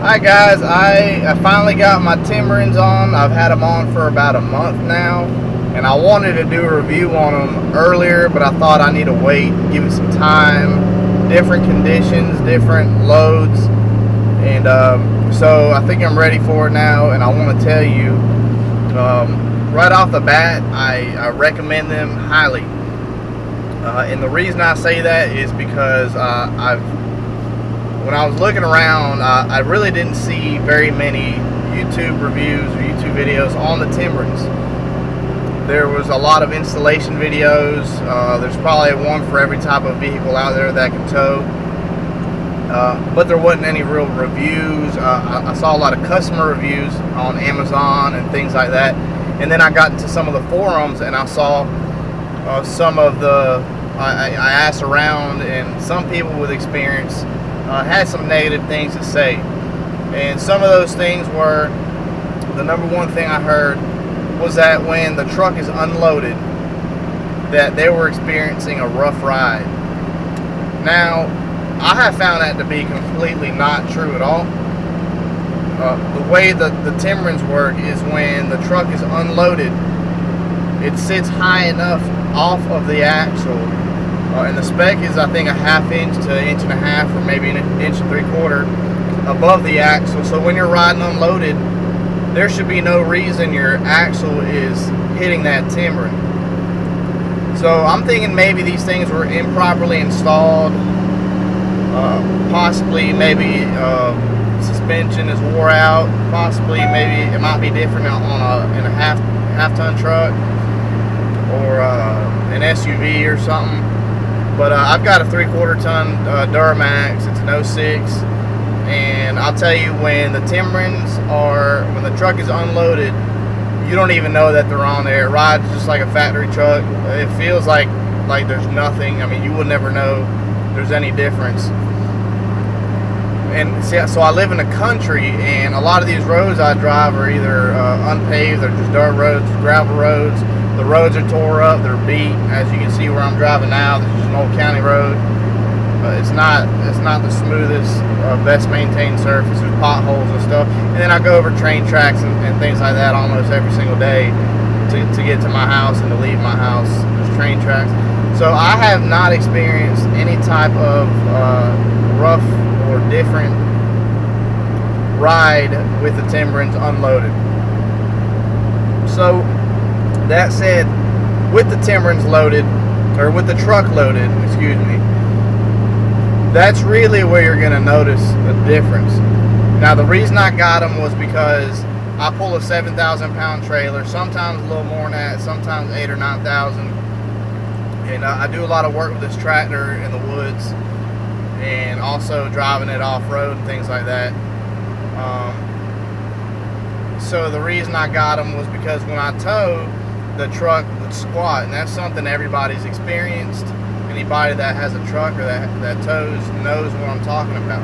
Hi guys, I finally got my Timbrens on. I've had them on for about a month now, and I wanted to do a review on them earlier, but I thought I need to wait, give it some time, different conditions, different loads, and so I think I'm ready for it now, and I want to tell you right off the bat, I recommend them highly. And the reason I say that is because when I was looking around, I really didn't see very many YouTube reviews or YouTube videos on the Timbrens. There was a lot of installation videos. There's probably one for every type of vehicle out there that can tow. But there wasn't any real reviews. I saw a lot of customer reviews on Amazon and things like that. And then I got into some of the forums and I saw some of the, I asked around, and some people with experience had some negative things to say. And some of those things were, the number one thing I heard was that when the truck is unloaded, that they were experiencing a rough ride. Now, I have found that to be completely not true at all. The way that the Timbrens work is when the truck is unloaded, it sits high enough off of the axle, and the spec is I think a ½ inch to an inch and a half, or maybe an inch and 3/4 above the axle. So when you're riding unloaded, there should be no reason your axle is hitting that Timbren. So I'm thinking maybe these things were improperly installed. Possibly maybe suspension is wore out. Possibly maybe it might be different in a half ton truck or an SUV or something. But I've got a 3/4 ton duramax. It's an 06, and I'll tell you, when the Timbrens when the truck is unloaded, you don't even know that they're on there. It rides just like a factory truck. It feels like there's nothing. I mean, you would never know there's any difference. And see, so I live in the country, and a lot of these roads I drive are either unpaved, they're just dirt roads, gravel roads. The roads are tore up, they're beat. As you can see where I'm driving now, this is an old county road. It's not the smoothest, best maintained surface. There's potholes and stuff. And then I go over train tracks and things like that almost every single day to get to my house and to leave my house. There's train tracks. So I have not experienced any type of rough or different ride with the Timbrens unloaded. So that said, with the Timbrens loaded, or with the truck loaded, excuse me, that's really where you're going to notice the difference. Now, the reason I got them was because I pull a 7,000 pound trailer, sometimes a little more than that, sometimes 8,000 or 9,000. And I do a lot of work with this tractor in the woods, and also driving it off-road and things like that. So the reason I got them was because when I tow, the truck would squat, and that's something everybody's experienced. Anybody that has a truck or that tows knows what I'm talking about.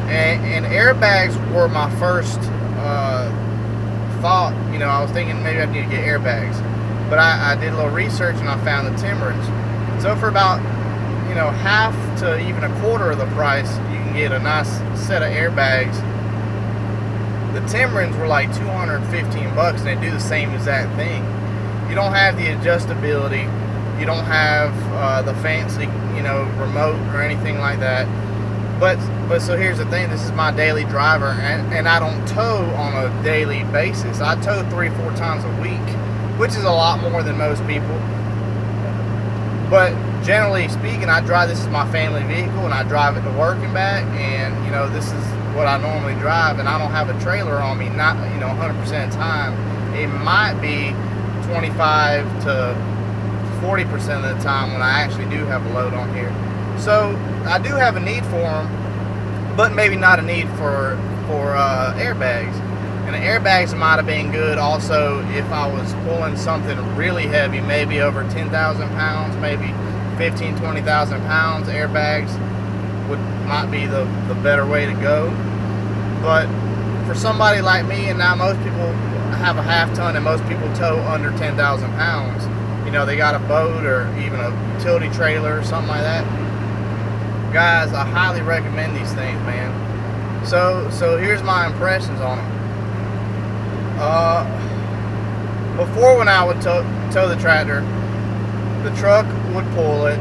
And airbags were my first thought. You know, I was thinking maybe I need to get airbags, but I did a little research and I found the Timbrens. So for about half to even a quarter of the price, you can get a nice set of airbags. The Timbrens were like $215, and they do the same exact thing. You don't have the adjustability. You don't have the fancy, remote or anything like that. But so here's the thing. This is my daily driver, and I don't tow on a daily basis. I tow 3-4 times a week, which is a lot more than most people. But generally speaking, this is my family vehicle, and I drive it to work and back, and this is what I normally drive, and I don't have a trailer on me, not 100% of the time. It might be 25 to 40% of the time when I actually do have a load on here. So I do have a need for them, but maybe not a need for airbags. And the airbags might have been good also if I was pulling something really heavy, maybe over 10,000 pounds, maybe 15, 20,000 pounds. Airbags might be the better way to go. But for somebody like me, and now most people have a ½ ton, and most people tow under 10,000 pounds. They got a boat or even a utility trailer or something like that. Guys, I highly recommend these things, man. So here's my impressions on them. Before, when I would tow the tractor, the truck would pull it.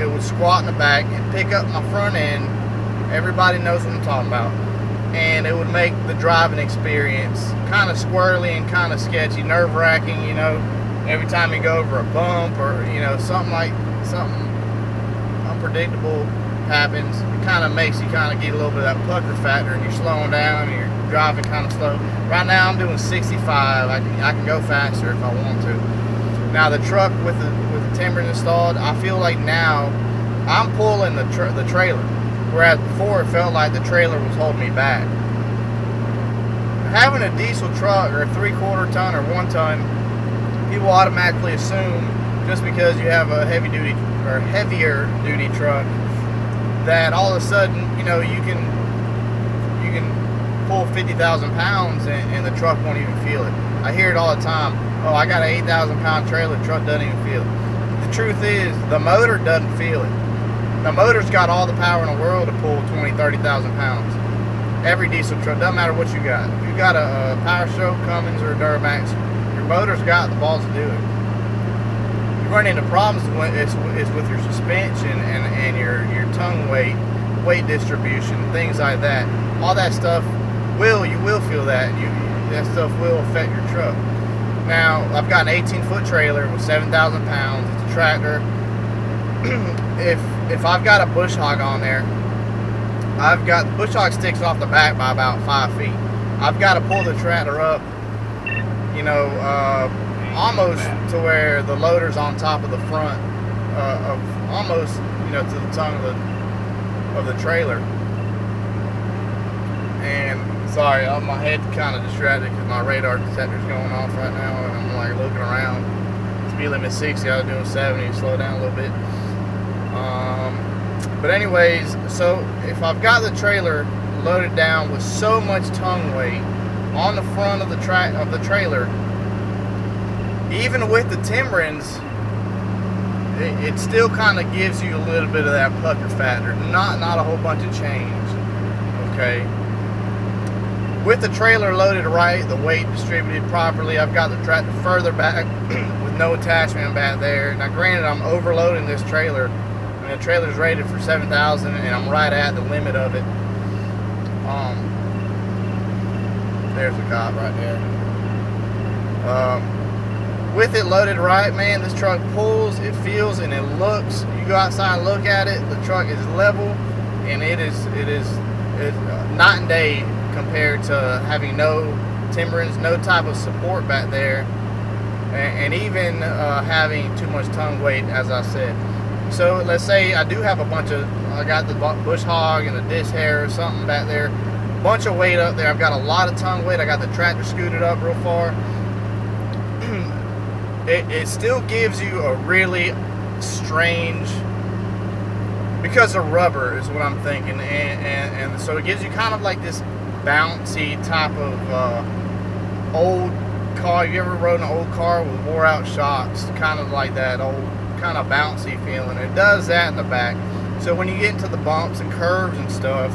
It would squat in the back and pick up my front end. Everybody knows what I'm talking about. And it would make the driving experience kind of squirrely and kind of sketchy, nerve-wracking, you know. Every time you go over a bump or, you know, something unpredictable happens, it kind of makes you kind of get a little bit of that pucker factor, and you're slowing down and you're driving kind of slow. Right now I'm doing 65. I can go faster if I want to. Now the truck with the Timbrens installed, I feel like now I'm pulling the trailer, whereas before it felt like the trailer was holding me back. Having a diesel truck or a 3/4 ton or 1 ton, people automatically assume just because you have a heavier duty truck that all of a sudden, you know, you can pull 50,000 pounds and the truck won't even feel it. I hear it all the time. Oh, I got an 8,000 pound trailer, the truck doesn't even feel it. The truth is, the motor doesn't feel it. The motor's got all the power in the world to pull 20,000, 30,000 pounds. Every diesel truck, doesn't matter what you got. If you got a Power Stroke, Cummins, or a Duramax, your motor's got the balls to do it. You run into problems is with your suspension and your tongue weight distribution, things like that. All that stuff you will feel that. That stuff will affect your truck. Now, I've got an 18-foot trailer with 7,000 pounds. It's a tractor. If I've got a bush hog on there, I've got the bush hog sticks off the back by about 5 feet. I've got to pull the tractor up, you know, almost to where the loader's on top of the front, of almost, you know, to the tongue of the trailer. And sorry, my head kind of distracted because my radar detector's going off right now, and I'm like looking around. Speed limit 60, I was doing 70, slow down a little bit. But anyways, so if I've got the trailer loaded down with so much tongue weight on the front of the trailer, even with the Timbrens, it still kind of gives you a little bit of that pucker factor. Not a whole bunch of change. Okay. With the trailer loaded right, the weight distributed properly, I've got the tractor further back with no attachment back there. Now granted, I'm overloading this trailer, and the trailer's rated for 7,000, and I'm right at the limit of it. There's the cop right there. With it loaded right, man, this truck pulls, it feels, and it looks. You go outside and look at it, the truck is level, and it is night and day compared to having no Timbrens, no type of support back there, and even having too much tongue weight, as I said. So let's say I do have I got the bush hog and the disc hair or something back there, bunch of weight up there. I've got a lot of tongue weight. I got the tractor scooted up real far. It still gives you a really strange, because of rubber is what I'm thinking, and so it gives you kind of like this bouncy type of old car. You ever rode an old car with wore out shocks? Kind of like that old kind of bouncy feeling. It does that in the back. So when you get into the bumps and curves and stuff,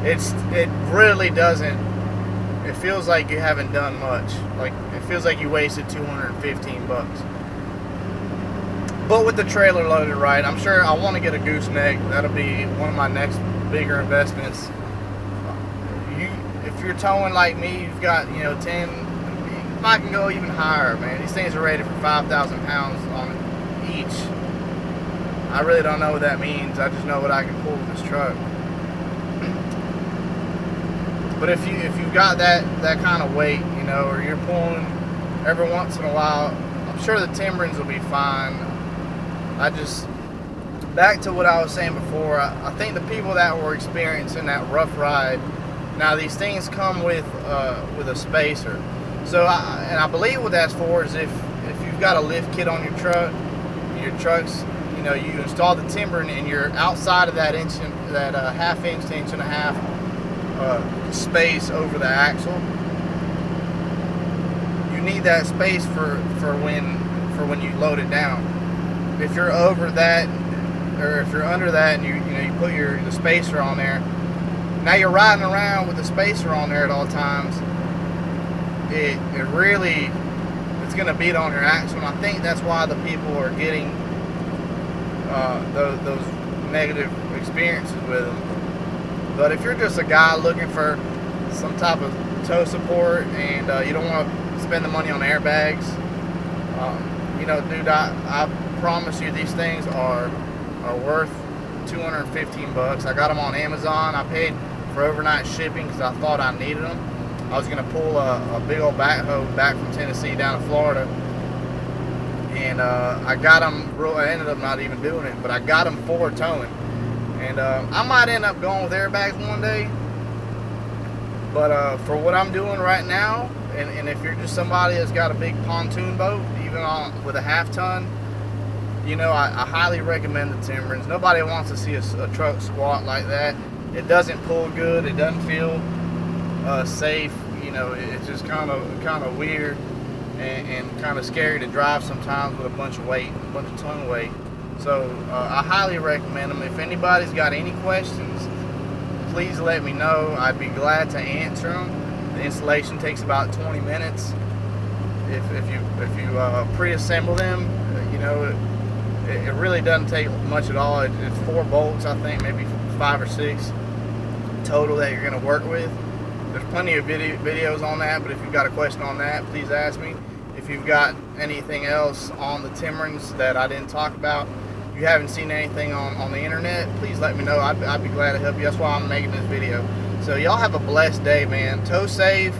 it really doesn't. It feels like you haven't done much. Like it feels like you wasted $215. But with the trailer loaded right, I'm sure I want to get a gooseneck. That'll be one of my next bigger investments. If you're towing like me, you've got, you know, 10. I can go even higher, man. These things are rated for 5,000 pounds on each. I really don't know what that means. I just know what I can pull with this truck. But if you've got that kind of weight, you know, or you're pulling every once in a while, I'm sure the Timbrens will be fine. Back to what I was saying before, I think the people that were experiencing that rough ride, now these things come with a spacer. So I believe what that's for is if you've got a lift kit on your truck's, you know, you install the Timbren and you're outside of that half inch to inch and a half space over the axle. You need that space for when you load it down. If you're over that, or if you're under that, and you put the spacer on there, Now you're riding around with the spacer on there at all times. It really, it's going to beat on your axle, and I think that's why the people are getting those negative experiences with them. But if you're just a guy looking for some type of tow support and you don't want to spend the money on airbags, you know, dude, I promise you these things are worth 215 bucks. I got them on Amazon. I paid for overnight shipping because I thought I needed them. I was going to pull a big old backhoe back from Tennessee down to Florida, and I got them. I ended up not even doing it, but I got them for towing. And I might end up going with airbags one day, but for what I'm doing right now, and if you're just somebody that's got a big pontoon boat, even with a half ton, you know, I highly recommend the Timbrens. Nobody wants to see a truck squat like that. It doesn't pull good. It doesn't feel safe. You know, it's just kind of weird and kind of scary to drive sometimes with a bunch of weight, a bunch of ton weight. So I highly recommend them. If anybody's got any questions, please let me know. I'd be glad to answer them. The installation takes about 20 minutes. If you pre-assemble them, you know, it really doesn't take much at all. It's 4 bolts, I think, maybe 5 or 6 total that you're going to work with. There's plenty of videos on that, but if you've got a question on that, please ask me. If you've got anything else on the Timbrens that I didn't talk about, if you haven't seen anything on the internet, please let me know. I'd be glad to help you. That's why I'm making this video. So y'all have a blessed day, man. Tow safe,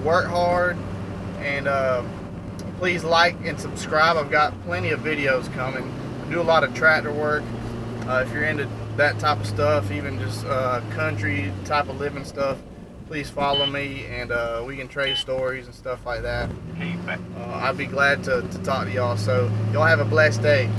work hard, and please like and subscribe. I've got plenty of videos coming. I do a lot of tractor work. If you're into that type of stuff, even just country type of living stuff, please follow me, and we can trade stories and stuff like that. I'd be glad to talk to y'all. So y'all have a blessed day.